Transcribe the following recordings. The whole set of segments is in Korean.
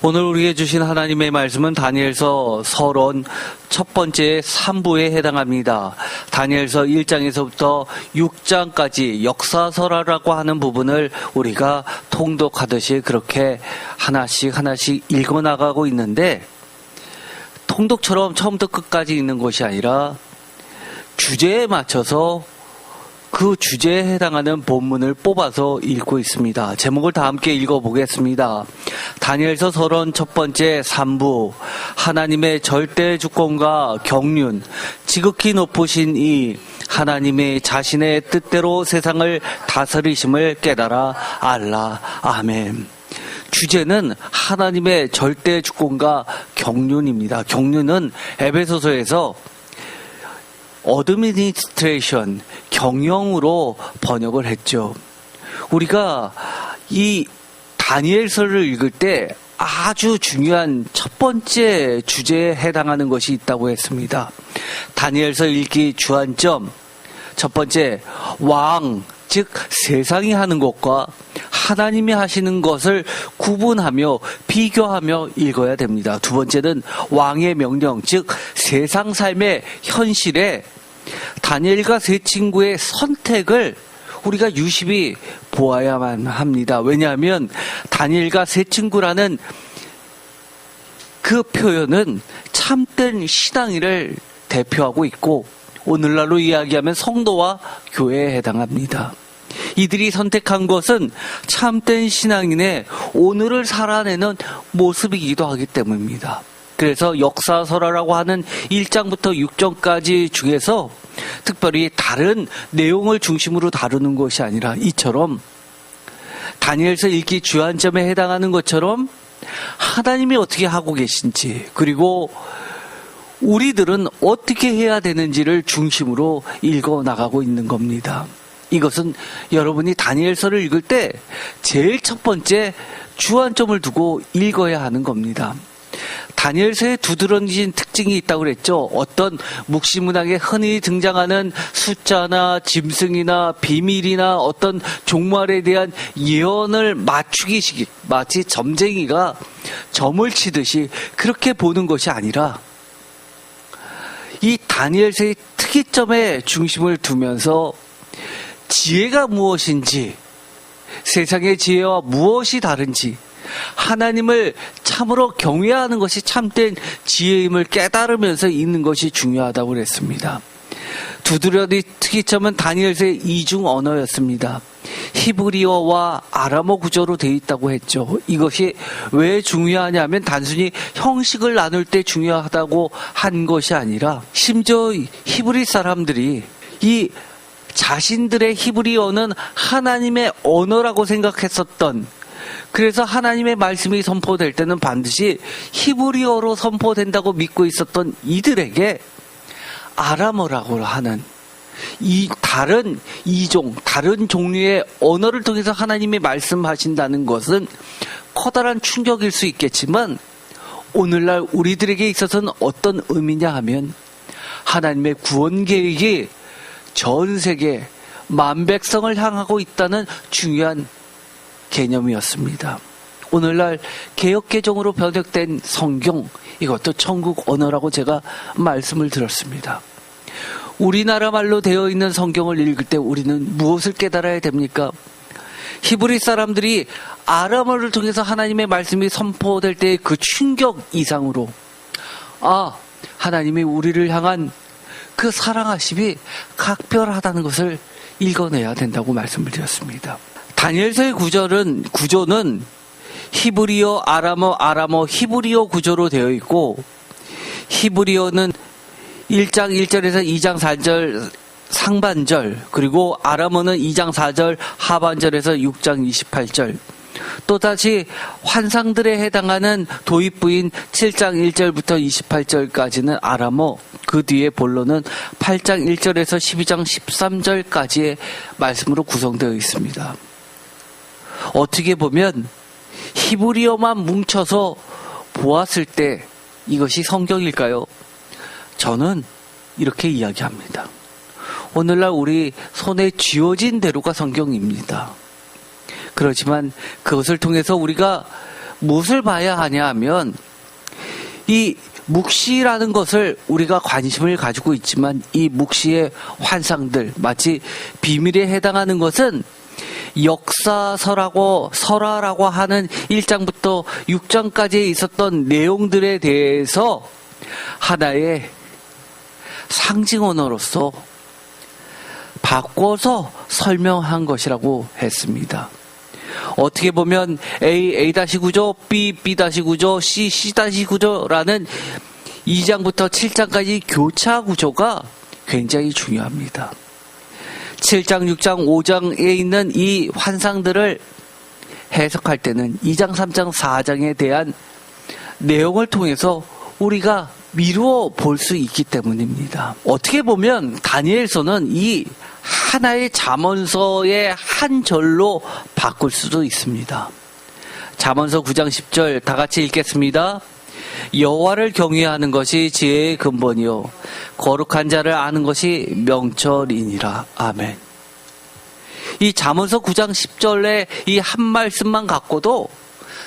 오늘 우리에게 주신 하나님의 말씀은 다니엘서 서론 첫 번째 3부에 해당합니다. 다니엘서 1장에서부터 6장까지 역사서라고 하는 부분을 우리가 통독하듯이 그렇게 하나씩 읽어나가고 있는데, 통독처럼 처음부터 끝까지 읽는 것이 아니라 주제에 맞춰서 그 주제에 해당하는 본문을 뽑아서 읽고 있습니다. 제목을 다 함께 읽어보겠습니다. 다니엘서 서론 첫 번째 3부, 하나님의 절대 주권과 경륜, 지극히 높으신 이 하나님의 자신의 뜻대로 세상을 다스리심을 깨달아 알라. 아멘. 주제는 하나님의 절대 주권과 경륜입니다. 경륜은 에베소서에서 어드미니스트레이션, 경영으로 번역을 했죠. 우리가 이 다니엘서를 읽을 때 아주 중요한 첫 번째 주제에 해당하는 것이 있다고 했습니다. 다니엘서 읽기 주안점, 첫 번째, 왕, 즉 세상이 하는 것과 하나님이 하시는 것을 구분하며 비교하며 읽어야 됩니다. 두 번째는 왕의 명령, 즉 세상 삶의 현실에 다니엘과 세 친구의 선택을 우리가 유심히 보아야만 합니다. 왜냐하면 다니엘과 세 친구라는 그 표현은 참된 신앙인을 대표하고 있고, 오늘날로 이야기하면 성도와 교회에 해당합니다. 이들이 선택한 것은 참된 신앙인의 오늘을 살아내는 모습이기도 하기 때문입니다. 그래서 역사서라고 하는 1장부터 6장까지 중에서 특별히 다른 내용을 중심으로 다루는 것이 아니라 이처럼 다니엘서 읽기 주안점에 해당하는 것처럼 하나님이 어떻게 하고 계신지, 그리고 우리들은 어떻게 해야 되는지를 중심으로 읽어나가고 있는 겁니다. 이것은 여러분이 다니엘서를 읽을 때 제일 첫 번째 주안점을 두고 읽어야 하는 겁니다. 다니엘서에 두드러진 특징이 있다고 그랬죠. 어떤 묵시문학에 흔히 등장하는 숫자나 짐승이나 비밀이나 어떤 종말에 대한 예언을 맞추기식, 마치 점쟁이가 점을 치듯이 그렇게 보는 것이 아니라 이 다니엘서의 특이점에 중심을 두면서 지혜가 무엇인지, 세상의 지혜와 무엇이 다른지, 하나님을 참으로 경외하는 것이 참된 지혜임을 깨달으면서 읽는 것이 중요하다고 그랬습니다. 두드러진 특이점은 다니엘서의 이중 언어였습니다. 히브리어와 아람어 구조로 되어 있다고 했죠. 이것이 왜 중요하냐면 단순히 형식을 나눌 때 중요하다고 한 것이 아니라, 심지어 히브리 사람들이 이 자신들의 히브리어는 하나님의 언어라고 생각했었던, 그래서 하나님의 말씀이 선포될 때는 반드시 히브리어로 선포된다고 믿고 있었던 이들에게 아람어라고 하는 이 다른 이종, 다른 종류의 언어를 통해서 하나님이 말씀하신다는 것은 커다란 충격일 수 있겠지만, 오늘날 우리들에게 있어서는 어떤 의미냐 하면 하나님의 구원 계획이 전 세계 만백성을 향하고 있다는 중요한 개념이었습니다. 오늘날 개역개정으로 번역된 성경, 이것도 천국 언어라고 제가 말씀을 드렸습니다. 우리나라 말로 되어 있는 성경을 읽을 때 우리는 무엇을 깨달아야 됩니까? 히브리 사람들이 아람어를 통해서 하나님의 말씀이 선포될 때의 그 충격 이상으로, 하나님이 우리를 향한 그 사랑하심이 각별하다는 것을 읽어내야 된다고 말씀을 드렸습니다. 다니엘서의 구조는 히브리어, 아람어, 히브리어 구조로 되어 있고, 히브리어는 1장 1절에서 2장 4절 상반절, 그리고 아람어는 2장 4절 하반절에서 6장 28절, 또다시 환상들에 해당하는 도입부인 7장 1절부터 28절까지는 아람어, 그 뒤에 본론은 8장 1절에서 12장 13절까지의 말씀으로 구성되어 있습니다. 어떻게 보면 히브리어만 뭉쳐서 보았을 때 이것이 성경일까요? 저는 이렇게 이야기합니다. 오늘날 우리 손에 쥐어진 대로가 성경입니다. 그렇지만 그것을 통해서 우리가 무엇을 봐야 하냐 하면 이 묵시라는 것을 우리가 관심을 가지고 있지만 이 묵시의 환상들, 마치 비밀에 해당하는 것은 역사서라고 설화라고 하는 1장부터 6장까지 있었던 내용들에 대해서 하나의 상징 언어로서 바꿔서 설명한 것이라고 했습니다. 어떻게 보면 A-구조, B-구조, C-구조라는 2장부터 7장까지 교차 구조가 굉장히 중요합니다. 7장, 6장, 5장에 있는 이 환상들을 해석할 때는 2장, 3장, 4장에 대한 내용을 통해서 우리가 미루어 볼 수 있기 때문입니다. 어떻게 보면 다니엘서는 이 하나의 잠언서의 한 절로 바꿀 수도 있습니다. 잠언서 9장 10절 다 같이 읽겠습니다. 여호와를 경외하는 것이 지혜의 근본이요 거룩한 자를 아는 것이 명철이니라. 아멘. 이 잠언서 9장 10절의 이 한 말씀만 갖고도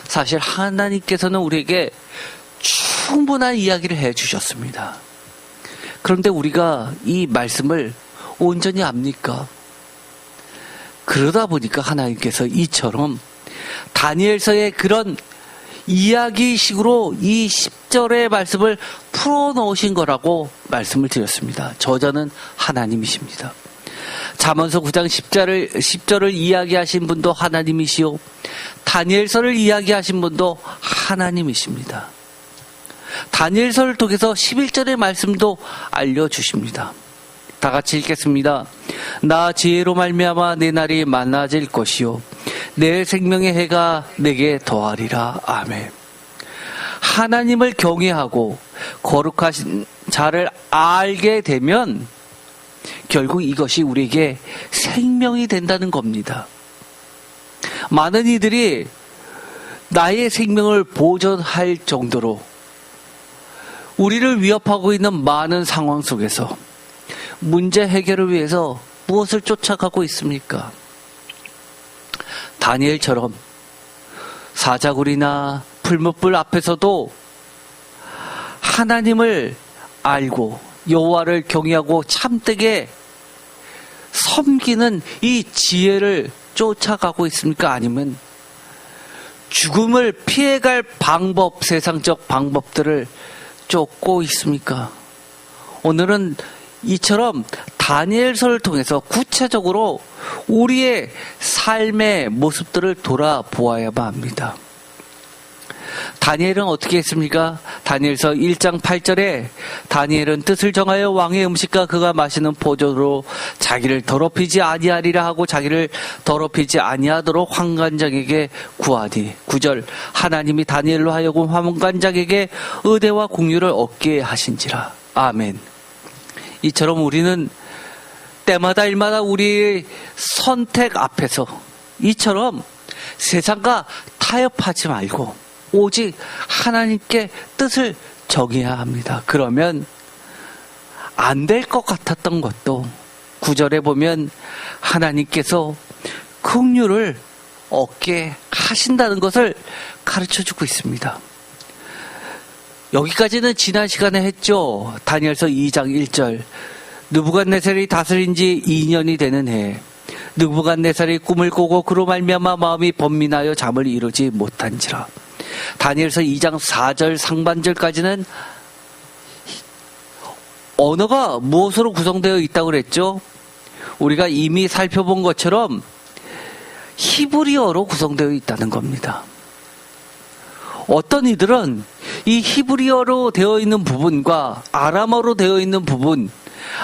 사실 하나님께서는 우리에게 충분한 이야기를 해주셨습니다. 그런데 우리가 이 말씀을 온전히 압니까? 그러다 보니까 하나님께서 이처럼 다니엘서의 그런 이야기식으로 이 10절의 말씀을 풀어놓으신 거라고 말씀을 드렸습니다. 저자는 하나님이십니다. 잠언서 9장 10절을 이야기하신 분도 하나님이시요 다니엘서를 이야기하신 분도 하나님이십니다. 다니엘서를 통해서 11절의 말씀도 알려주십니다. 다 같이 읽겠습니다. 나 지혜로 말미암아 내 날이 많아질 것이요 내 생명의 해가 내게 더하리라. 아멘. 하나님을 경외하고 거룩하신 자를 알게 되면 결국 이것이 우리에게 생명이 된다는 겁니다. 많은 이들이 나의 생명을 보존할 정도로 우리를 위협하고 있는 많은 상황 속에서 문제 해결을 위해서 무엇을 쫓아가고 있습니까? 다니엘처럼 사자굴이나 풀무불 앞에서도 하나님을 알고 여호와를 경외하고 참되게 섬기는 이 지혜를 쫓아가고 있습니까? 아니면 죽음을 피해갈 방법, 세상적 방법들을 쫓고 있습니까? 오늘은 이처럼 다니엘서를 통해서 구체적으로 우리의 삶의 모습들을 돌아보아야만 합니다. 다니엘은 어떻게 했습니까? 다니엘서 1장 8절에 다니엘은 뜻을 정하여 왕의 음식과 그가 마시는 포도로 자기를 더럽히지 아니하리라 하고 자기를 더럽히지 아니하도록 환관장에게 구하니 9절 하나님이 다니엘로 하여금 환관장에게 의대와 공유를 얻게 하신지라. 아멘. 이처럼 우리는 때마다 일마다 우리의 선택 앞에서 이처럼 세상과 타협하지 말고 오직 하나님께 뜻을 정해야 합니다. 그러면 안 될 것 같았던 것도 9절에 보면 하나님께서 긍휼을 얻게 하신다는 것을 가르쳐주고 있습니다. 여기까지는 지난 시간에 했죠. 다니엘서 2장 1절 느부갓네살이 다스린 지 2년이 되는 해 느부갓네살이 꿈을 꾸고 그로 말미암아 마음이 번민하여 잠을 이루지 못한지라. 다니엘서 2장 4절 상반절까지는 언어가 무엇으로 구성되어 있다고 그랬죠? 우리가 이미 살펴본 것처럼 히브리어로 구성되어 있다는 겁니다. 어떤 이들은 이 히브리어로 되어 있는 부분과 아람어로 되어 있는 부분,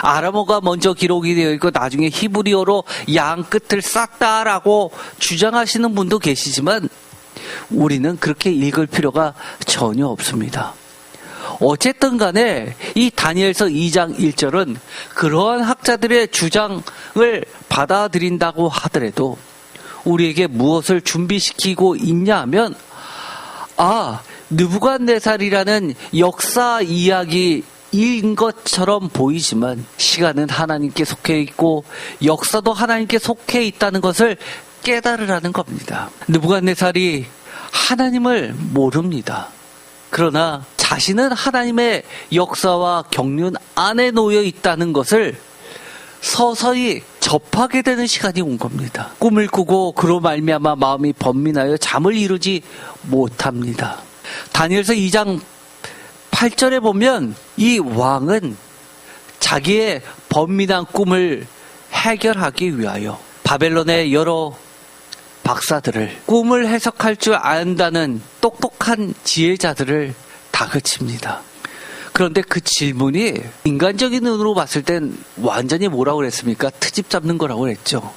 아람어가 먼저 기록이 되어 있고 나중에 히브리어로 양 끝을 쌌다라고 주장하시는 분도 계시지만 우리는 그렇게 읽을 필요가 전혀 없습니다. 어쨌든 간에 이 다니엘서 2장 1절은 그러한 학자들의 주장을 받아들인다고 하더라도 우리에게 무엇을 준비시키고 있냐 하면 느부갓네살이라는 역사 이야기인 것처럼 보이지만 시간은 하나님께 속해 있고 역사도 하나님께 속해 있다는 것을 깨달으라는 겁니다. 느부갓네살이 하나님을 모릅니다. 그러나 자신은 하나님의 역사와 경륜 안에 놓여 있다는 것을 서서히 접하게 되는 시간이 온 겁니다. 꿈을 꾸고 그로 말미암아 마음이 번민하여 잠을 이루지 못합니다. 다니엘서 2장 8절에 보면 이 왕은 자기의 번민한 꿈을 해결하기 위하여 바벨론의 여러 박사들을, 꿈을 해석할 줄 안다는 똑똑한 지혜자들을 다그칩니다. 그런데 그 질문이 인간적인 눈으로 봤을 땐 완전히 뭐라고 그랬습니까? 트집 잡는 거라고 그랬죠.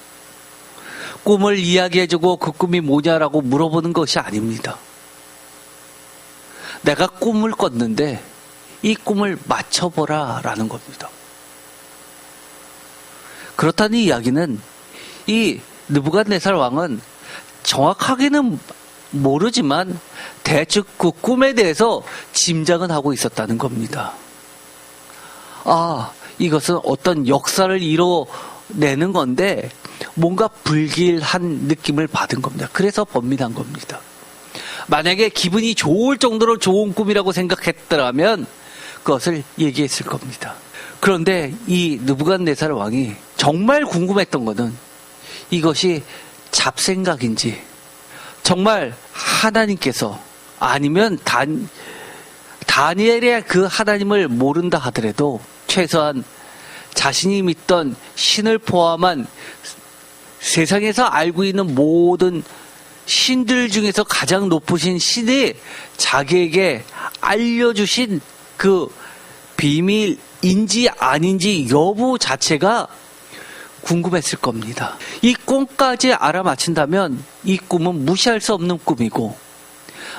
꿈을 이야기해주고 그 꿈이 뭐냐라고 물어보는 것이 아닙니다. 내가 꿈을 꿨는데 이 꿈을 맞춰보라 라는 겁니다. 그렇다는 이야기는 이 느부갓네살 왕은 정확하게는 모르지만 대충 그 꿈에 대해서 짐작은 하고 있었다는 겁니다. 아, 이것은 어떤 역사를 이뤄내는 건데 뭔가 불길한 느낌을 받은 겁니다. 그래서 번민한 겁니다. 만약에 기분이 좋을 정도로 좋은 꿈이라고 생각했더라면 그것을 얘기했을 겁니다. 그런데 이 느부갓네살 왕이 정말 궁금했던 것은 이것이 잡생각인지, 정말 하나님께서, 아니면 다니엘의 그 하나님을 모른다 하더라도 최소한 자신이 믿던 신을 포함한 세상에서 알고 있는 모든 신들 중에서 가장 높으신 신이 자기에게 알려주신 그 비밀인지 아닌지 여부 자체가 궁금했을 겁니다. 이 꿈까지 알아맞힌다면 이 꿈은 무시할 수 없는 꿈이고,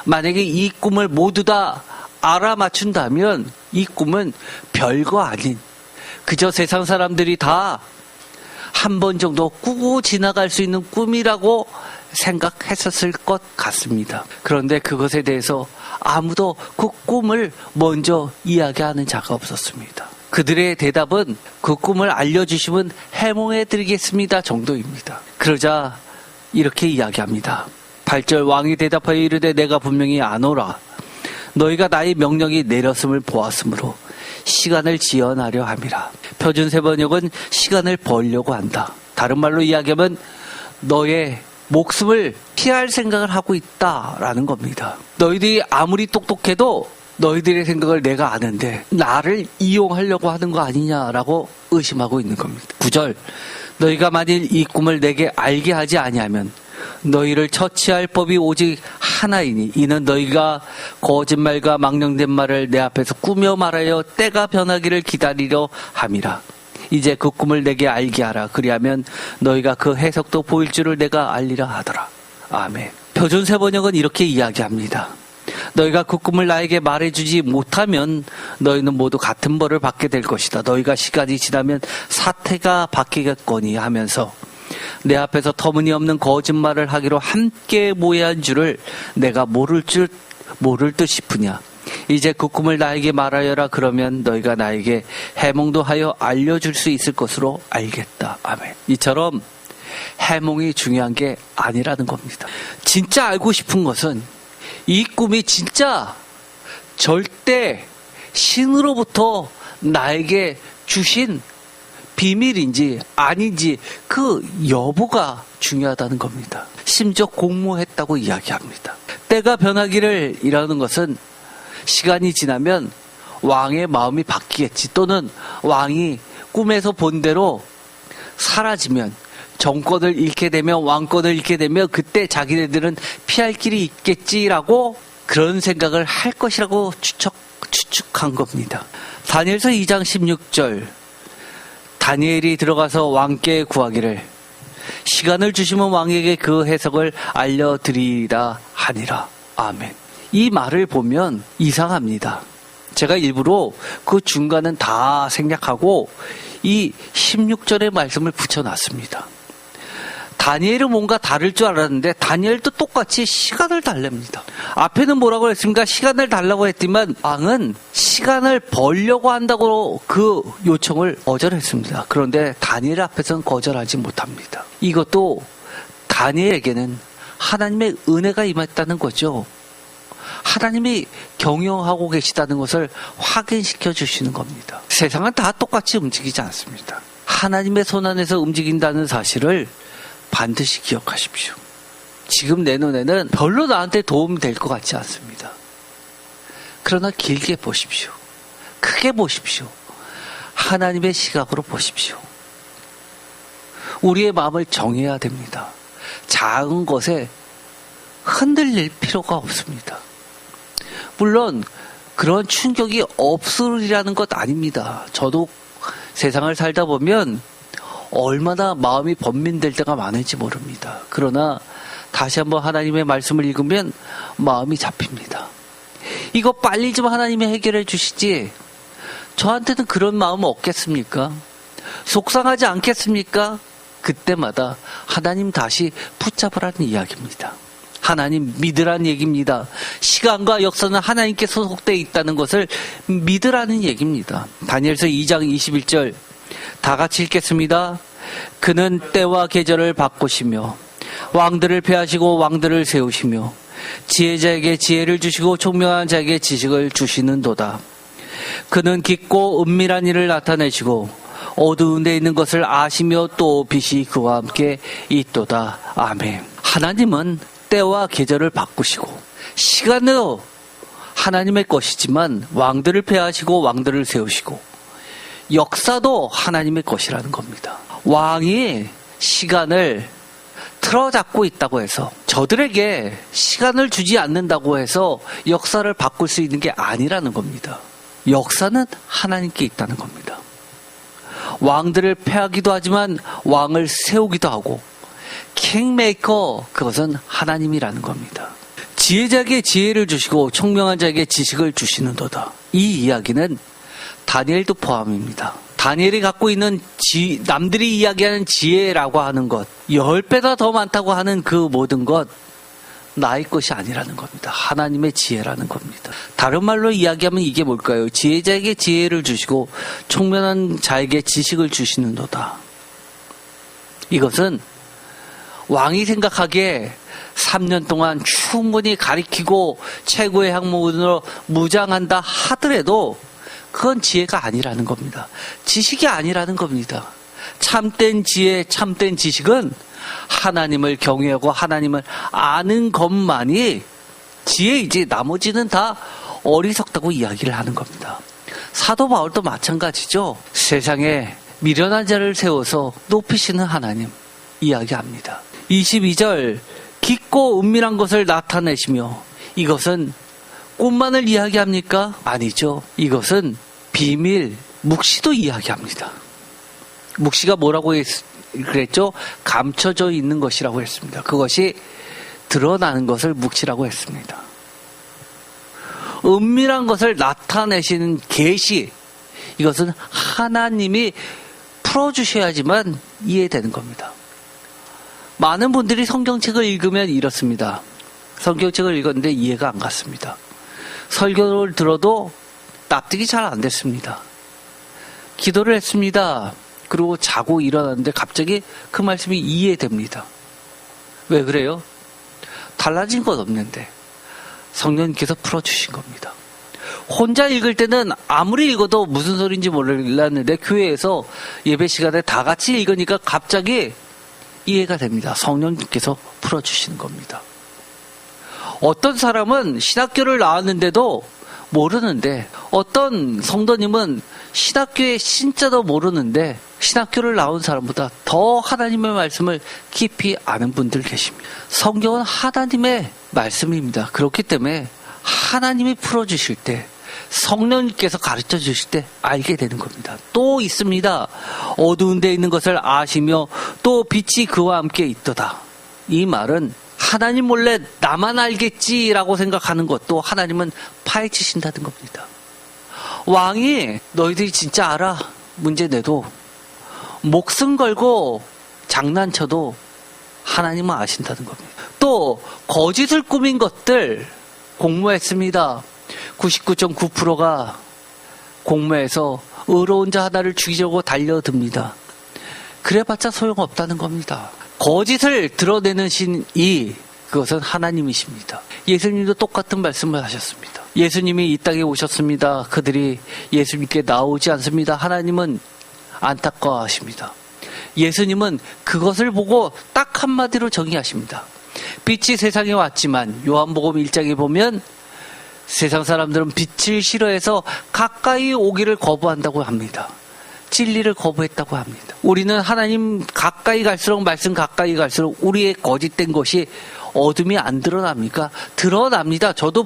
만약에 이 꿈을 모두 다 알아맞춘다면 이 꿈은 별거 아닌, 그저 세상 사람들이 다 한 번 정도 꾸고 지나갈 수 있는 꿈이라고 생각했었을 것 같습니다. 그런데 그것에 대해서 아무도 그 꿈을 먼저 이야기하는 자가 없었습니다. 그들의 대답은 그 꿈을 알려주시면 해몽해드리겠습니다 정도입니다. 그러자 이렇게 이야기합니다. 8절 왕이 대답하여 이르되 내가 분명히 아노라. 너희가 나의 명령이 내렸음을 보았으므로 시간을 지연하려 함이라. 표준 세번역은 시간을 벌려고 한다. 다른 말로 이야기하면 너의 목숨을 피할 생각을 하고 있다라는 겁니다. 너희들이 아무리 똑똑해도 너희들의 생각을 내가 아는데 나를 이용하려고 하는 거 아니냐라고 의심하고 있는 겁니다. 9절 너희가 만일 이 꿈을 내게 알게 하지 아니하면 너희를 처치할 법이 오직 하나이니 이는 너희가 거짓말과 망령된 말을 내 앞에서 꾸며 말하여 때가 변하기를 기다리려 함이라. 이제 그 꿈을 내게 알게 하라. 그리하면 너희가 그 해석도 보일 줄을 내가 알리라 하더라. 아멘. 표준 세번역은 이렇게 이야기합니다. 너희가 그 꿈을 나에게 말해주지 못하면 너희는 모두 같은 벌을 받게 될 것이다. 너희가 시간이 지나면 사태가 바뀌겠거니 하면서 내 앞에서 터무니없는 거짓말을 하기로 함께 모여한 줄을 내가 모를 듯 싶으냐. 이제 그 꿈을 나에게 말하여라. 그러면 너희가 나에게 해몽도 하여 알려줄 수 있을 것으로 알겠다. 아멘. 이처럼 해몽이 중요한 게 아니라는 겁니다. 진짜 알고 싶은 것은 이 꿈이 진짜 절대 신으로부터 나에게 주신 비밀인지 아닌지 그 여부가 중요하다는 겁니다. 심지어 공모했다고 이야기합니다. 때가 변하기를 이라는 것은 시간이 지나면 왕의 마음이 바뀌겠지, 또는 왕이 꿈에서 본 대로 사라지면, 정권을 잃게 되면, 왕권을 잃게 되면 그때 자기네들은 피할 길이 있겠지라고 그런 생각을 할 것이라고 추측한 겁니다. 다니엘서 2장 16절 다니엘이 들어가서 왕께 구하기를 시간을 주시면 왕에게 그 해석을 알려드리리라 하니라. 아멘. 이 말을 보면 이상합니다. 제가 일부러 그 중간은 다 생략하고 이 16절의 말씀을 붙여놨습니다. 다니엘은 뭔가 다를 줄 알았는데 다니엘도 똑같이 시간을 달랍니다. 앞에는 뭐라고 했습니까? 시간을 달라고 했지만 왕은 시간을 벌려고 한다고 그 요청을 거절했습니다. 그런데 다니엘 앞에서는 거절하지 못합니다. 이것도 다니엘에게는 하나님의 은혜가 임했다는 거죠. 하나님이 경영하고 계시다는 것을 확인시켜 주시는 겁니다. 세상은 다 똑같이 움직이지 않습니다. 하나님의 손 안에서 움직인다는 사실을 반드시 기억하십시오. 지금 내 눈에는 별로 나한테 도움이 될 것 같지 않습니다. 그러나 길게 보십시오. 크게 보십시오. 하나님의 시각으로 보십시오. 우리의 마음을 정해야 됩니다. 작은 것에 흔들릴 필요가 없습니다. 물론 그런 충격이 없으리라는 것 아닙니다. 저도 세상을 살다 보면 얼마나 마음이 번민될 때가 많을지 모릅니다. 그러나 다시 한번 하나님의 말씀을 읽으면 마음이 잡힙니다. 이거 빨리 좀 하나님이 해결해 주시지. 저한테는 그런 마음 없겠습니까? 속상하지 않겠습니까? 그때마다 하나님 다시 붙잡으라는 이야기입니다. 하나님 믿으라는 얘기입니다. 시간과 역사는 하나님께 소속되어 있다는 것을 믿으라는 얘기입니다. 다니엘서 2장 21절 다 같이 읽겠습니다. 그는 때와 계절을 바꾸시며 왕들을 폐하시고 왕들을 세우시며 지혜자에게 지혜를 주시고 총명한 자에게 지식을 주시는도다. 그는 깊고 은밀한 일을 나타내시고 어두운 데 있는 것을 아시며 또 빛이 그와 함께 있도다. 아멘. 하나님은 때와 계절을 바꾸시고 시간도 하나님의 것이지만 왕들을 폐하시고 왕들을 세우시고 역사도 하나님의 것이라는 겁니다. 왕이 시간을 틀어잡고 있다고 해서 저들에게 시간을 주지 않는다고 해서 역사를 바꿀 수 있는 게 아니라는 겁니다. 역사는 하나님께 있다는 겁니다. 왕들을 폐하기도 하지만 왕을 세우기도 하고 킹메이커 그것은 하나님이라는 겁니다. 지혜자에게 지혜를 주시고 총명한 자에게 지식을 주시는도다. 이 이야기는 다니엘도 포함입니다. 다니엘이 갖고 있는 남들이 이야기하는 지혜라고 하는 것 10배나 더 많다고 하는 그 모든 것 나의 것이 아니라는 겁니다. 하나님의 지혜라는 겁니다. 다른 말로 이야기하면 이게 뭘까요? 지혜자에게 지혜를 주시고 총명한 자에게 지식을 주시는도다. 이것은 왕이 생각하기에 3년 동안 충분히 가리키고 최고의 학문으로 무장한다 하더라도 그건 지혜가 아니라는 겁니다. 지식이 아니라는 겁니다. 참된 지혜, 참된 지식은 하나님을 경외하고 하나님을 아는 것만이 지혜이지 나머지는 다 어리석다고 이야기를 하는 겁니다. 사도 바울도 마찬가지죠. 세상에 미련한 자를 세워서 높이시는 하나님 이야기합니다. 22절 깊고 은밀한 것을 나타내시며 이것은 꿈만을 이야기합니까? 아니죠. 이것은 비밀, 묵시도 이야기합니다. 묵시가 뭐라고 그랬죠? 감춰져 있는 것이라고 했습니다. 그것이 드러나는 것을 묵시라고 했습니다. 은밀한 것을 나타내시는 계시, 이것은 하나님이 풀어주셔야지만 이해되는 겁니다. 많은 분들이 성경책을 읽으면 이렇습니다. 성경책을 읽었는데 이해가 안 갔습니다. 설교를 들어도 납득이 잘 안 됐습니다. 기도를 했습니다. 그리고 자고 일어났는데 갑자기 그 말씀이 이해됩니다. 왜 그래요? 달라진 것 없는데 성령님께서 풀어주신 겁니다. 혼자 읽을 때는 아무리 읽어도 무슨 소리인지 몰랐는데 교회에서 예배 시간에 다 같이 읽으니까 갑자기 이해가 됩니다. 성령님께서 풀어주시는 겁니다. 어떤 사람은 신학교를 나왔는데도 모르는데 어떤 성도님은 신학교의 신자도 모르는데 신학교를 나온 사람보다 더 하나님의 말씀을 깊이 아는 분들 계십니다. 성경은 하나님의 말씀입니다. 그렇기 때문에 하나님이 풀어주실 때 성령님께서 가르쳐 주실 때 알게 되는 겁니다. 또 있습니다. 어두운 데 있는 것을 아시며 또 빛이 그와 함께 있도다. 이 말은 하나님 몰래 나만 알겠지라고 생각하는 것도 하나님은 파헤치신다는 겁니다. 왕이 너희들이 진짜 알아 문제 내도 목숨 걸고 장난쳐도 하나님은 아신다는 겁니다. 또 거짓을 꾸민 것들 공모했습니다. 99.9%가 공모해서 의로운 자 하나를 죽이려고 달려듭니다. 그래봤자 소용없다는 겁니다. 거짓을 드러내는 신이 그것은 하나님이십니다. 예수님도 똑같은 말씀을 하셨습니다. 예수님이 이 땅에 오셨습니다. 그들이 예수님께 나오지 않습니다. 하나님은 안타까워하십니다. 예수님은 그것을 보고 딱 한마디로 정의하십니다. 빛이 세상에 왔지만 요한복음 1장에 보면 세상 사람들은 빛을 싫어해서 가까이 오기를 거부한다고 합니다. 진리를 거부했다고 합니다. 우리는 하나님 가까이 갈수록, 말씀 가까이 갈수록 우리의 거짓된 것이 어둠이 안 드러납니까? 드러납니다. 저도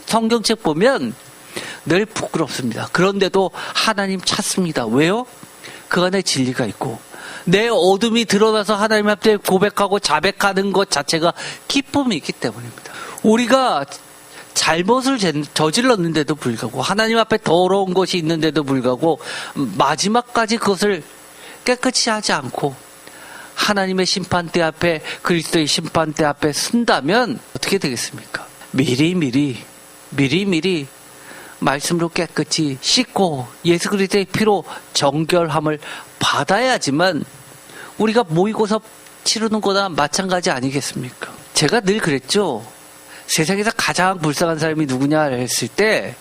성경책 보면 늘 부끄럽습니다. 그런데도 하나님 찾습니다. 왜요? 그 안에 진리가 있고 내 어둠이 드러나서 하나님 앞에 고백하고 자백하는 것 자체가 기쁨이 있기 때문입니다. 우리가 잘못을 저질렀는데도 불구하고 하나님 앞에 더러운 것이 있는데도 불구하고 마지막까지 그것을 깨끗이 하지 않고 하나님의 심판대 앞에, 그리스도의 심판대 앞에 쓴다면 어떻게 되겠습니까? 미리미리 말씀으로 깨끗이 씻고 예수 그리스도의 피로 정결함을 받아야지만 우리가 모의고사 치르는 거나 마찬가지 아니겠습니까? 제가 늘 그랬죠. 세상에서 가장 불쌍한 사람이 누구냐 했을 때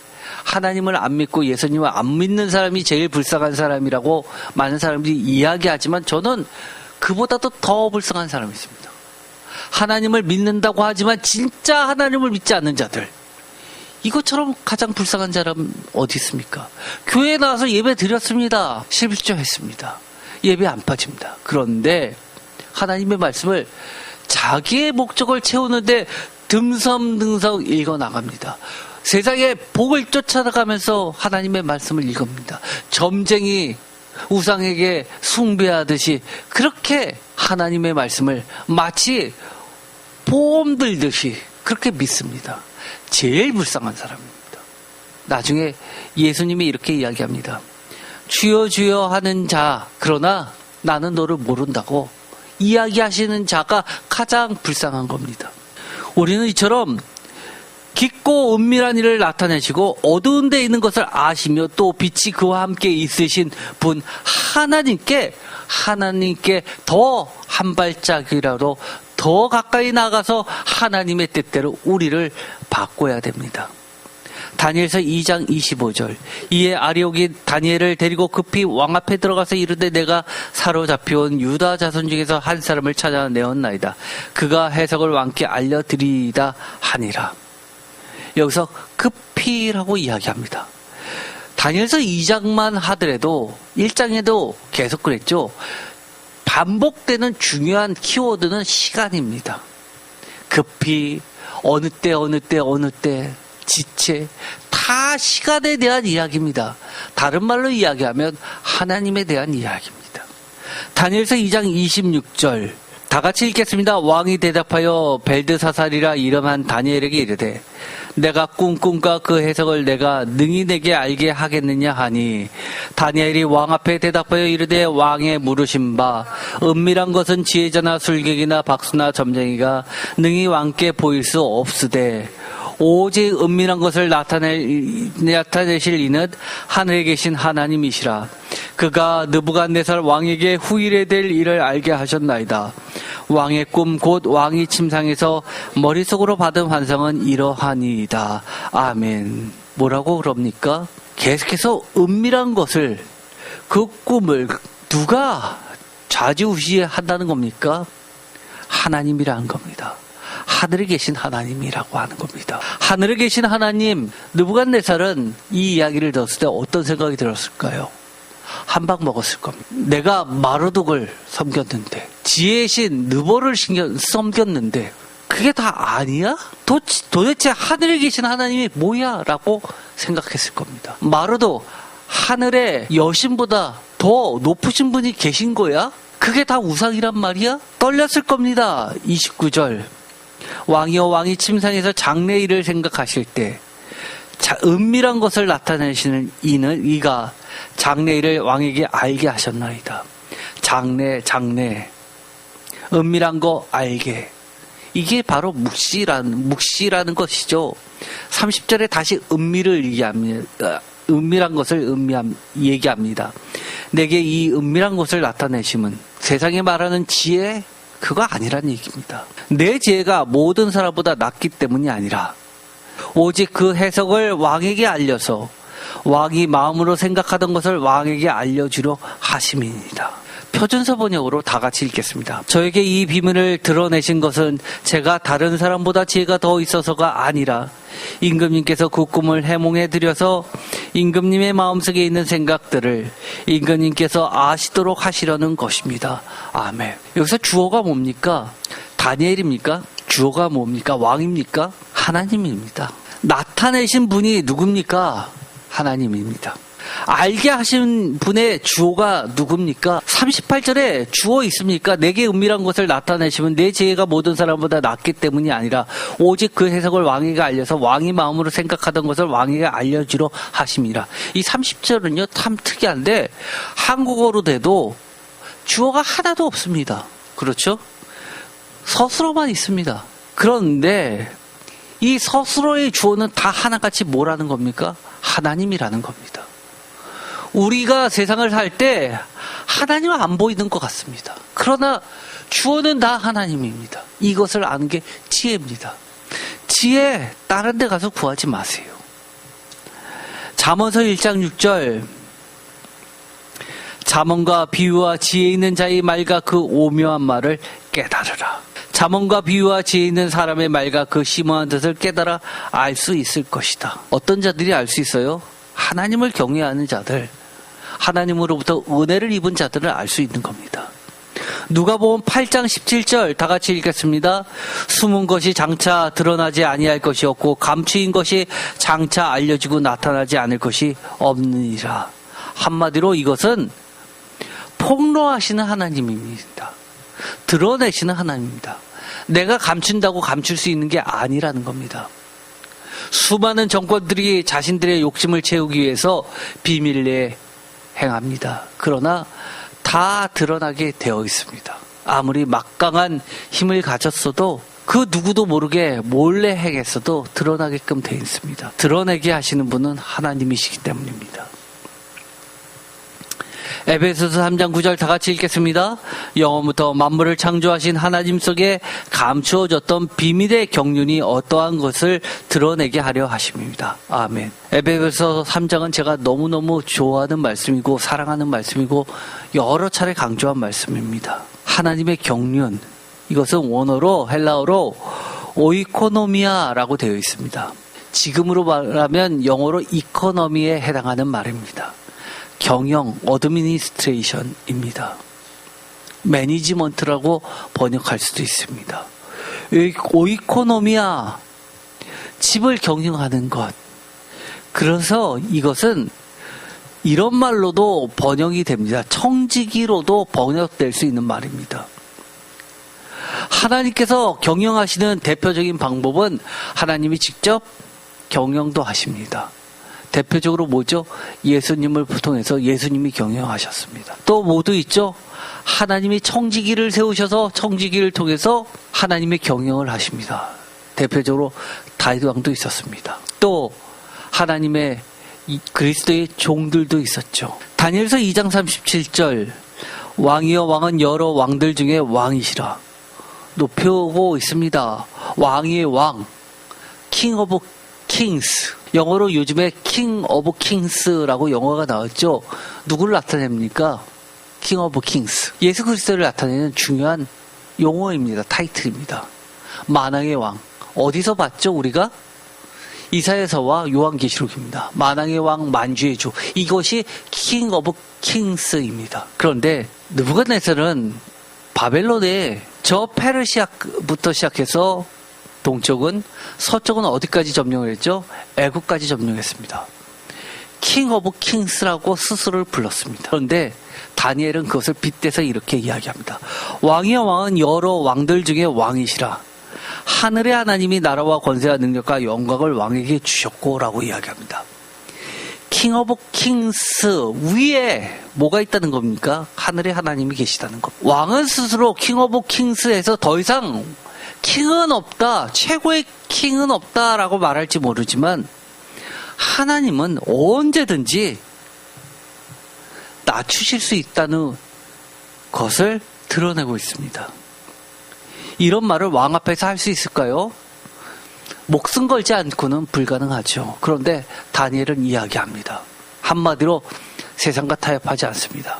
하나님을 안 믿고 예수님을 안 믿는 사람이 제일 불쌍한 사람이라고 많은 사람들이 이야기하지만 저는 그보다도 더 불쌍한 사람이 있습니다. 하나님을 믿는다고 하지만 진짜 하나님을 믿지 않는 자들, 이것처럼 가장 불쌍한 사람 어디 있습니까? 교회에 나와서 예배 드렸습니다. 11조 했습니다. 예배 안 빠집니다. 그런데 하나님의 말씀을 자기의 목적을 채우는데 듬성듬성 읽어나갑니다. 세상의 복을 쫓아가면서 하나님의 말씀을 읽습니다. 점쟁이 우상에게 숭배하듯이 그렇게 하나님의 말씀을 마치 보험 들듯이 그렇게 믿습니다. 제일 불쌍한 사람입니다. 나중에 예수님이 이렇게 이야기합니다. 주여 주여 하는 자, 그러나 나는 너를 모른다고 이야기하시는 자가 가장 불쌍한 겁니다. 우리는 이처럼 깊고 은밀한 일을 나타내시고 어두운 데 있는 것을 아시며 또 빛이 그와 함께 있으신 분 하나님께 더 한 발짝이라도 더 가까이 나가서 하나님의 뜻대로 우리를 바꿔야 됩니다. 다니엘서 2장 25절. 이에 아리옥이 다니엘을 데리고 급히 왕 앞에 들어가서 이르되 내가 사로잡혀온 유다 자손 중에서 한 사람을 찾아내었나이다. 그가 해석을 왕께 알려드리이다 하니라. 여기서 급히라고 이야기합니다. 다니엘서 2장만 하더라도 1장에도 계속 그랬죠. 반복되는 중요한 키워드는 시간입니다. 급히, 어느 때, 지체, 다 시간에 대한 이야기입니다. 다른 말로 이야기하면 하나님에 대한 이야기입니다. 다니엘서 2장 26절 다 같이 읽겠습니다. 왕이 대답하여 벨드사살이라 이름한 다니엘에게 이르되 내가 꿈과 그 해석을 내가 능히 내게 알게 하겠느냐 하니 다니엘이 왕 앞에 대답하여 이르되 왕의 물으신 바 은밀한 것은 지혜자나 술객이나 박수나 점쟁이가 능히 왕께 보일 수 없으되 오직 은밀한 것을 나타내실 이는 하늘에 계신 하나님이시라. 그가 느부갓네살 왕에게 후일에 될 일을 알게 하셨나이다. 왕의 꿈 곧 왕이 침상에서 머릿속으로 받은 환상은 이러하니이다. 아멘. 뭐라고 그럽니까? 계속해서 은밀한 것을, 그 꿈을 누가 좌지우지한다는 겁니까? 하나님이라는 겁니다. 하늘에 계신 하나님이라고 하는 겁니다. 하늘에 계신 하나님, 느부갓네살은 이 이야기를 들었을 때 어떤 생각이 들었을까요? 한 방 먹었을 겁니다. 내가 마르독을 섬겼는데, 지혜의 신 느보를 섬겼는데 그게 다 아니야? 도대체 하늘에 계신 하나님이 뭐야? 라고 생각했을 겁니다. 마르독, 하늘의 여신보다 더 높으신 분이 계신 거야? 그게 다 우상이란 말이야? 떨렸을 겁니다. 29절 왕이여 왕이 침상에서 장래일을 생각하실 때 은밀한 것을 나타내시는 이가 장래일을 왕에게 알게 하셨나이다. 장래 은밀한 거 알게, 이게 바로 묵시라는 것이죠. 30절에 다시 은밀을 얘기합니다. 은밀한 것을 얘기합니다. 내게 이 은밀한 것을 나타내심은 세상에 말하는 지혜, 그거 아니란 얘기입니다. 내 지혜가 모든 사람보다 낫기 때문이 아니라 오직 그 해석을 왕에게 알려서 왕이 마음으로 생각하던 것을 왕에게 알려주려 하심이니라. 표준서 번역으로 다 같이 읽겠습니다. 저에게 이 비밀을 드러내신 것은 제가 다른 사람보다 지혜가 더 있어서가 아니라 임금님께서 그 꿈을 해몽해 드려서 임금님의 마음속에 있는 생각들을 임금님께서 아시도록 하시려는 것입니다. 아멘. 여기서 주어가 뭡니까? 다니엘입니까? 주어가 뭡니까? 왕입니까? 하나님입니다. 나타내신 분이 누굽니까? 하나님입니다. 알게 하신 분의 주어가 누굽니까? 38절에 주어 있습니까? 내게 은밀한 것을 나타내시면 내 지혜가 모든 사람보다 낫기 때문이 아니라 오직 그 해석을 왕에게 알려서 왕이 마음으로 생각하던 것을 왕에게 알려주려 하심이라. 이 30절은요 참 특이한데 한국어로 돼도 주어가 하나도 없습니다. 그렇죠? 서술어만 있습니다. 그런데 이 서술어의 주어는 다 하나같이 뭐라는 겁니까? 하나님이라는 겁니다. 우리가 세상을 살 때 하나님은 안 보이는 것 같습니다. 그러나 주어는 다 하나님입니다. 이것을 아는 게 지혜입니다. 지혜 다른 데 가서 구하지 마세요. 잠언서 1장 6절 잠언과 비유와 지혜 있는 자의 말과 그 오묘한 말을 깨달으라. 잠언과 비유와 지혜 있는 사람의 말과 그 심오한 뜻을 깨달아 알 수 있을 것이다. 어떤 자들이 알 수 있어요? 하나님을 경외하는 자들, 하나님으로부터 은혜를 입은 자들을 알 수 있는 겁니다. 누가복음 8장 17절 다 같이 읽겠습니다. 숨은 것이 장차 드러나지 아니할 것이 없고 감추인 것이 장차 알려지고 나타나지 않을 것이 없느니라. 한마디로 이것은 폭로하시는 하나님입니다. 드러내시는 하나님입니다. 내가 감춘다고 감출 수 있는 게 아니라는 겁니다. 수많은 정권들이 자신들의 욕심을 채우기 위해서 비밀 내에 행합니다. 그러나 다 드러나게 되어 있습니다. 아무리 막강한 힘을 가졌어도 그 누구도 모르게 몰래 행했어도 드러나게끔 되어 있습니다. 드러내게 하시는 분은 하나님이시기 때문입니다. 에베소서 3장 9절 다 같이 읽겠습니다. 영원부터 만물을 창조하신 하나님 속에 감추어졌던 비밀의 경륜이 어떠한 것을 드러내게 하려 하심입니다. 아멘. 에베소서 3장은 제가 너무너무 좋아하는 말씀이고 사랑하는 말씀이고 여러 차례 강조한 말씀입니다. 하나님의 경륜, 이것은 원어로 헬라어로 오이코노미아라고 되어 있습니다. 지금으로 말하면 영어로 이코노미에 해당하는 말입니다. 경영, 어드미니스트레이션입니다. 매니지먼트라고 번역할 수도 있습니다. 오이코노미아, 집을 경영하는 것. 그래서 이것은 이런 말로도 번역이 됩니다. 청지기로도 번역될 수 있는 말입니다. 하나님께서 경영하시는 대표적인 방법은 하나님이 직접 경영도 하십니다. 대표적으로 뭐죠? 예수님을 통해서 예수님이 경영하셨습니다. 또 뭐도 있죠? 하나님이 청지기를 세우셔서 청지기를 통해서 하나님의 경영을 하십니다. 대표적으로 다윗 왕도 있었습니다. 또 하나님의 그리스도의 종들도 있었죠. 다니엘서 2장 37절 왕이여 왕은 여러 왕들 중에 왕이시라 높여오고 있습니다. 왕의 왕, King of Kings. 영어로 요즘에 King of Kings라고 영어가 나왔죠. 누구를 나타냅니까? King of Kings. 예수 그리스도를 나타내는 중요한 용어입니다. 타이틀입니다. 만왕의 왕. 어디서 봤죠 우리가? 이사야서와 요한계시록입니다. 만왕의 왕, 만주의 주. 이것이 King of Kings입니다. 그런데 느부갓네살은 바벨론의 저 페르시아부터 시작해서 동쪽은 서쪽은 어디까지 점령을 했죠? 애국까지 점령했습니다. 킹 오브 킹스라고 스스로를 불렀습니다. 그런데 다니엘은 그것을 빗대서 이렇게 이야기합니다. 왕이여 왕은 여러 왕들 중에 왕이시라. 하늘의 하나님이 나라와 권세와 능력과 영광을 왕에게 주셨고 라고 이야기합니다. 킹 오브 킹스 위에 뭐가 있다는 겁니까? 하늘의 하나님이 계시다는 것. 왕은 스스로 킹 오브 킹스에서 더 이상 킹은 없다, 최고의 킹은 없다라고 말할지 모르지만 하나님은 언제든지 낮추실 수 있다는 것을 드러내고 있습니다. 이런 말을 왕 앞에서 할 수 있을까요? 목숨 걸지 않고는 불가능하죠. 그런데 다니엘은 이야기합니다. 한마디로 세상과 타협하지 않습니다.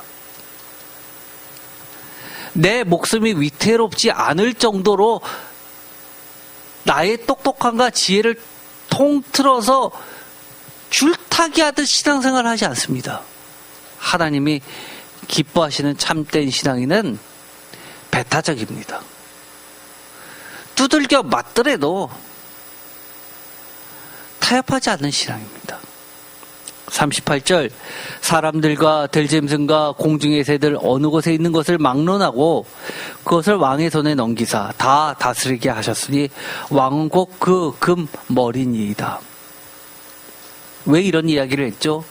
내 목숨이 위태롭지 않을 정도로 나의 똑똑함과 지혜를 통틀어서 줄타기 하듯 신앙생활을 하지 않습니다. 하나님이 기뻐하시는 참된 신앙인은 배타적입니다. 두들겨 맞더라도 타협하지 않는 신앙입니다. 38절 사람들과 들짐승과 공중의 새들 어느 곳에 있는 것을 막론하고 그것을 왕의 손에 넘기사 다 다스리게 하셨으니 왕은 곧 그 금 머리니이다. 왜 이런 이야기를 했죠?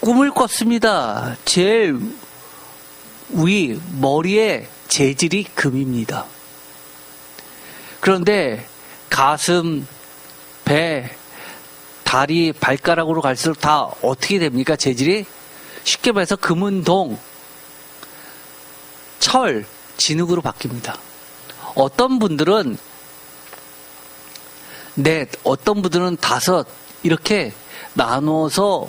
꿈을 꿨습니다. 제일 위 머리의 재질이 금입니다. 그런데 가슴, 배, 다리, 발가락으로 갈수록 다 어떻게 됩니까? 재질이 쉽게 말해서 금은동, 철, 진흙으로 바뀝니다. 어떤 분들은 넷, 어떤 분들은 다섯 이렇게 나누어서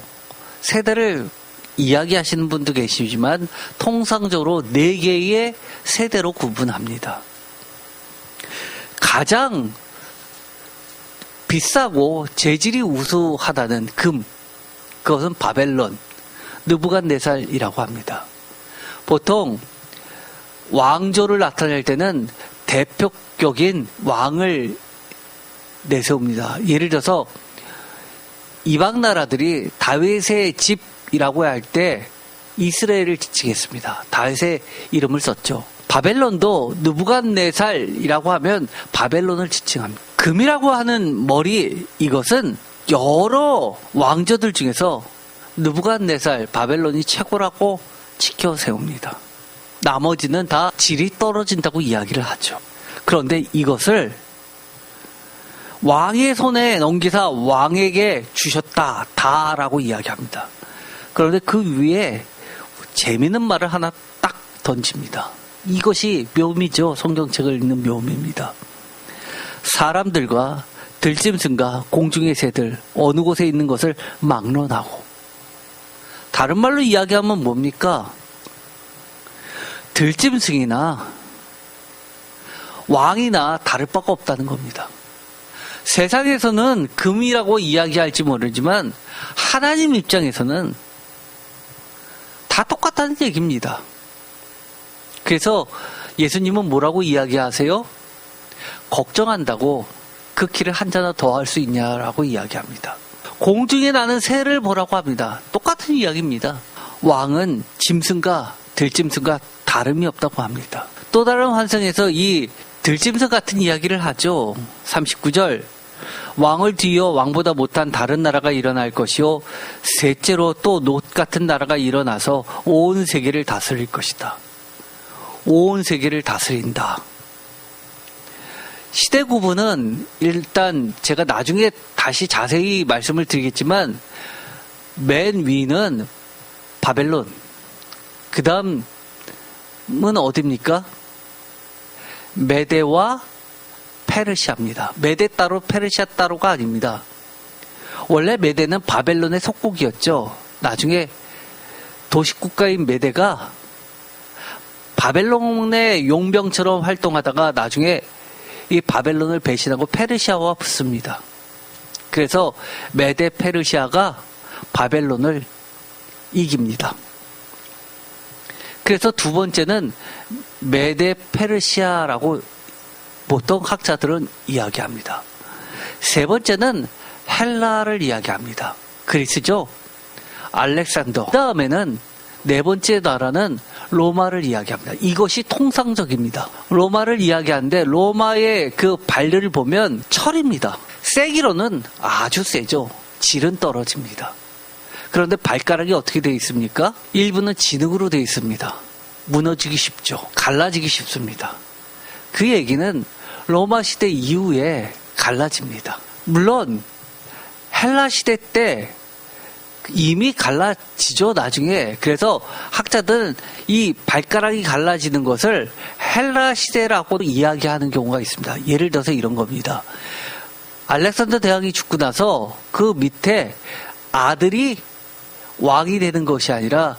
세대를 이야기하시는 분도 계시지만 통상적으로 4개의 세대로 구분합니다. 가장 비싸고 재질이 우수하다는 금, 그것은 바벨론, 느부갓네살이라고 합니다. 보통 왕조를 나타낼 때는 대표격인 왕을 내세웁니다. 예를 들어서 이방 나라들이 다윗의 집이라고 할 때 이스라엘을 지칭했습니다. 다윗의 이름을 썼죠. 바벨론도 느부갓네살이라고 하면 바벨론을 지칭합니다. 금이라고 하는 머리, 이것은 여러 왕조들 중에서 느부갓네살, 바벨론이 최고라고 지켜 세웁니다. 나머지는 다 질이 떨어진다고 이야기를 하죠. 그런데 이것을 왕의 손에 넘기사 왕에게 주셨다, 다라고 이야기합니다. 그런데 그 위에 재미있는 말을 하나 딱 던집니다. 이것이 묘미죠. 성경책을 읽는 묘미입니다. 사람들과 들짐승과 공중의 새들 어느 곳에 있는 것을 막론하고, 다른 말로 이야기하면 뭡니까? 들짐승이나 왕이나 다를 바가 없다는 겁니다. 세상에서는 금이라고 이야기할지 모르지만 하나님 입장에서는 다 똑같다는 얘기입니다. 그래서 예수님은 뭐라고 이야기하세요? 걱정한다고 그 키를 한 자나 더 할 수 있냐라고 이야기합니다. 공중에 나는 새를 보라고 합니다. 똑같은 이야기입니다. 왕은 짐승과 들짐승과 다름이 없다고 합니다. 또 다른 환상에서 이 들짐승 같은 이야기를 하죠. 39절 왕을 뒤이어 왕보다 못한 다른 나라가 일어날 것이요 셋째로 또 놋 같은 나라가 일어나서 온 세계를 다스릴 것이다. 온 세계를 다스린다. 시대 구분은 일단 제가 나중에 다시 자세히 말씀을 드리겠지만 맨 위는 바벨론, 그 다음은 어디입니까? 메데와 페르시아입니다. 메데 따로 페르시아 따로가 아닙니다. 원래 메데는 바벨론의 속국이었죠. 나중에 도시국가인 메데가 바벨론의 용병처럼 활동하다가 나중에 이 바벨론을 배신하고 페르시아와 붙습니다. 그래서 메데 페르시아가 바벨론을 이깁니다. 그래서 두 번째는 메데 페르시아라고 보통 학자들은 이야기합니다. 세 번째는 헬라를 이야기합니다. 그리스죠. 알렉산더. 그 다음에는 네 번째 나라는 로마를 이야기합니다. 이것이 통상적입니다. 로마를 이야기하는데 로마의 그 발열을 보면 철입니다. 세기로는 아주 세죠. 질은 떨어집니다. 그런데 발가락이 어떻게 되어 있습니까? 일부는 진흙으로 되어 있습니다. 무너지기 쉽죠. 갈라지기 쉽습니다. 그 얘기는 로마 시대 이후에 갈라집니다. 물론 헬라 시대 때 이미 갈라지죠, 나중에. 그래서 학자들은 이 발가락이 갈라지는 것을 헬라 시대라고 이야기하는 경우가 있습니다. 예를 들어서 이런 겁니다. 알렉산더 대왕이 죽고 나서 그 밑에 아들이 왕이 되는 것이 아니라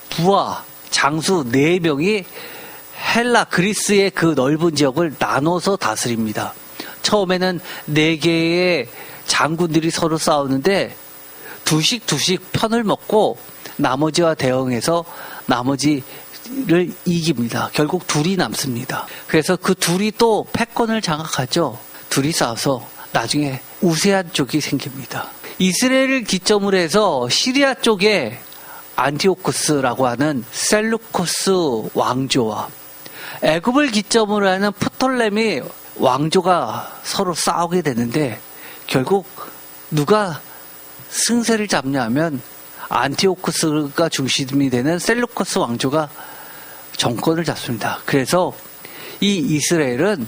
부하, 장수 4명이 헬라, 그리스의 그 넓은 지역을 나눠서 다스립니다. 처음에는 4개의 장군들이 서로 싸우는데 두씩 편을 먹고 나머지와 대응해서 나머지를 이깁니다. 결국 둘이 남습니다. 그래서 그 둘이 또 패권을 장악하죠. 둘이 싸워서 나중에 우세한 쪽이 생깁니다. 이스라엘을 기점으로 해서 시리아 쪽에 안티오쿠스라고 하는 셀루코스 왕조와 애굽을 기점으로 하는 프톨레미 왕조가 서로 싸우게 되는데 결국 누가 승세를 잡냐면 안티오쿠스가 중심이 되는 셀루코스 왕조가 정권을 잡습니다. 그래서 이 이스라엘은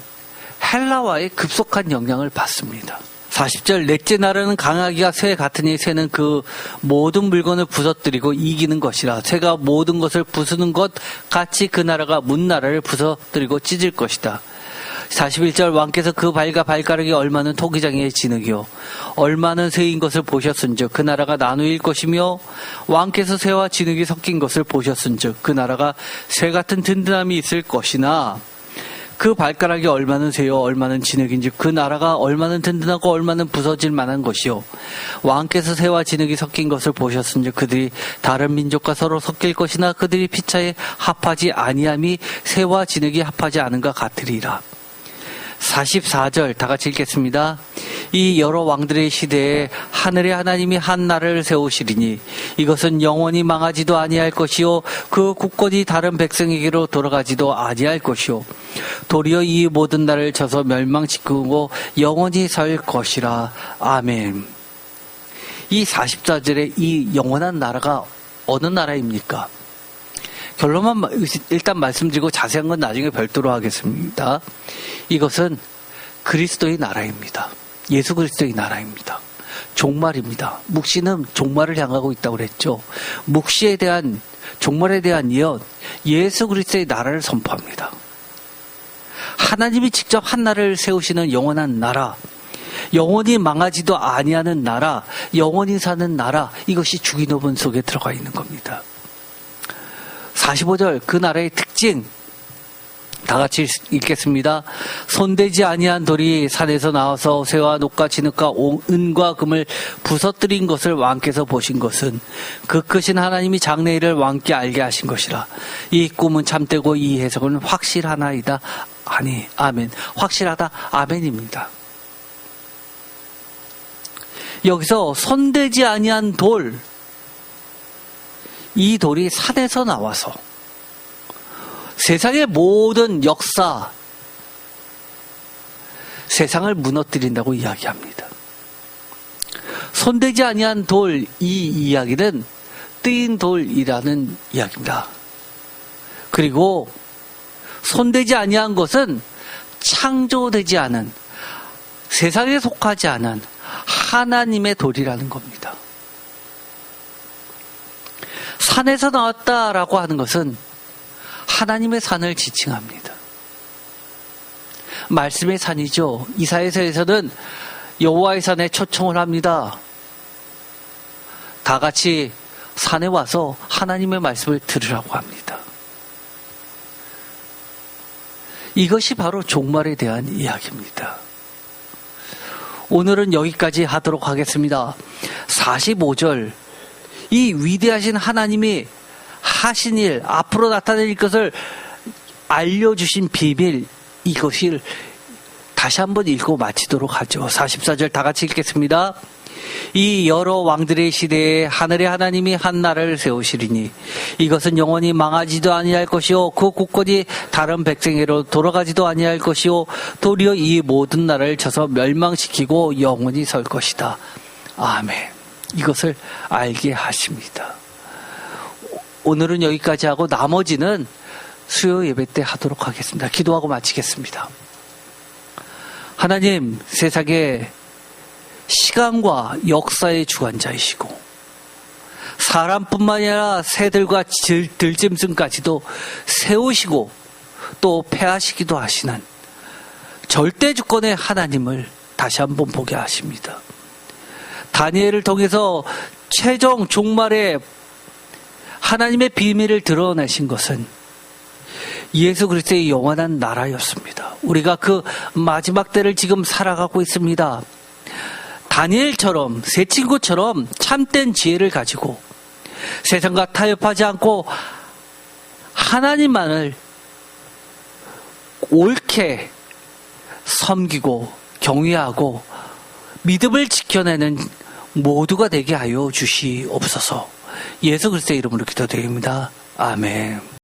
헬라와의 급속한 영향을 받습니다. 40절 넷째 나라는 강하기가 새 같으니 새는 그 모든 물건을 부서뜨리고 이기는 것이라. 새가 모든 것을 부수는 것 같이 그 나라가 문나라를 부서뜨리고 찢을 것이다. 41절 왕께서 그 발과 발가락이 얼마는 토기장의 진흙이요 얼마는 새인 것을 보셨은즉 그 나라가 나누일 것이며 왕께서 새와 진흙이 섞인 것을 보셨은즉 그 나라가 새 같은 든든함이 있을 것이나 그 발가락이 얼마는 새요 얼마는 진흙인지 그 나라가 얼마는 든든하고 얼마는 부서질 만한 것이요 왕께서 새와 진흙이 섞인 것을 보셨은즉 그들이 다른 민족과 서로 섞일 것이나 그들이 피차에 합하지 아니함이 새와 진흙이 합하지 않은가 같으리라. 44절 다 같이 읽겠습니다. 이 여러 왕들의 시대에 하늘의 하나님이 한 나라를 세우시리니 이것은 영원히 망하지도 아니할 것이요 그 국권이 다른 백성에게로 돌아가지도 아니할 것이요 도리어 이 모든 나라를 쳐서 멸망시키고 영원히 설 것이라. 아멘. 이 44절에 이 영원한 나라가 어느 나라입니까? 결론만 일단 말씀드리고 자세한 건 나중에 별도로 하겠습니다. 이것은 그리스도의 나라입니다. 예수 그리스도의 나라입니다. 종말입니다. 묵시는 종말을 향하고 있다고 그랬죠. 묵시에 대한 종말에 대한 예언, 예수 그리스도의 나라를 선포합니다. 하나님이 직접 한 나라를 세우시는 영원한 나라, 영원히 망하지도 아니하는 나라, 영원히 사는 나라, 이것이 주기도문 속에 들어가 있는 겁니다. 45절 그 나라의 특징 다 같이 읽겠습니다. 손대지 아니한 돌이 산에서 나와서 새와 녹과 진흙과 은과 금을 부서뜨린 것을 왕께서 보신 것은 그 크신 하나님이 장래일을 왕께 알게 하신 것이라. 이 꿈은 참되고 이 해석은 확실하나이다. 아니 아멘. 확실하다 아멘입니다. 여기서 손대지 아니한 돌, 이 돌이 산에서 나와서 세상의 모든 역사, 세상을 무너뜨린다고 이야기합니다. 손대지 아니한 돌, 이 이야기는 뜨인 돌이라는 이야기입니다. 그리고 손대지 아니한 것은 창조되지 않은, 세상에 속하지 않은 하나님의 돌이라는 겁니다. 산에서 나왔다라고 하는 것은 하나님의 산을 지칭합니다. 말씀의 산이죠. 이사야서에서는 여호와의 산에 초청을 합니다. 다 같이 산에 와서 하나님의 말씀을 들으라고 합니다. 이것이 바로 종말에 대한 이야기입니다. 오늘은 여기까지 하도록 하겠습니다. 45절 이 위대하신 하나님이 하신 일, 앞으로 나타낼 것을 알려주신 비밀, 이것을 다시 한번 읽고 마치도록 하죠. 44절 다 같이 읽겠습니다. 이 여러 왕들의 시대에 하늘의 하나님이 한 나라를 세우시리니 이것은 영원히 망하지도 아니할 것이요 그 국권이 다른 백성에게로 돌아가지도 아니할 것이요 도리어 이 모든 나라를 쳐서 멸망시키고 영원히 설 것이다. 아멘. 이것을 알게 하십니다. 오늘은 여기까지 하고 나머지는 수요 예배 때 하도록 하겠습니다. 기도하고 마치겠습니다. 하나님, 세상에 시간과 역사의 주관자이시고 사람뿐만 아니라 새들과 들짐승까지도 세우시고 또 폐하시기도 하시는 절대 주권의 하나님을 다시 한번 보게 하십니다. 다니엘을 통해서 최종 종말에 하나님의 비밀을 드러내신 것은 예수 그리스도의 영원한 나라였습니다. 우리가 그 마지막 때를 지금 살아가고 있습니다. 다니엘처럼 세 친구처럼 참된 지혜를 가지고 세상과 타협하지 않고 하나님만을 옳게 섬기고 경외하고 믿음을 지켜내는 모두가 되게 하여 주시옵소서. 예수 그리스도의 이름으로 기도드립니다. 아멘.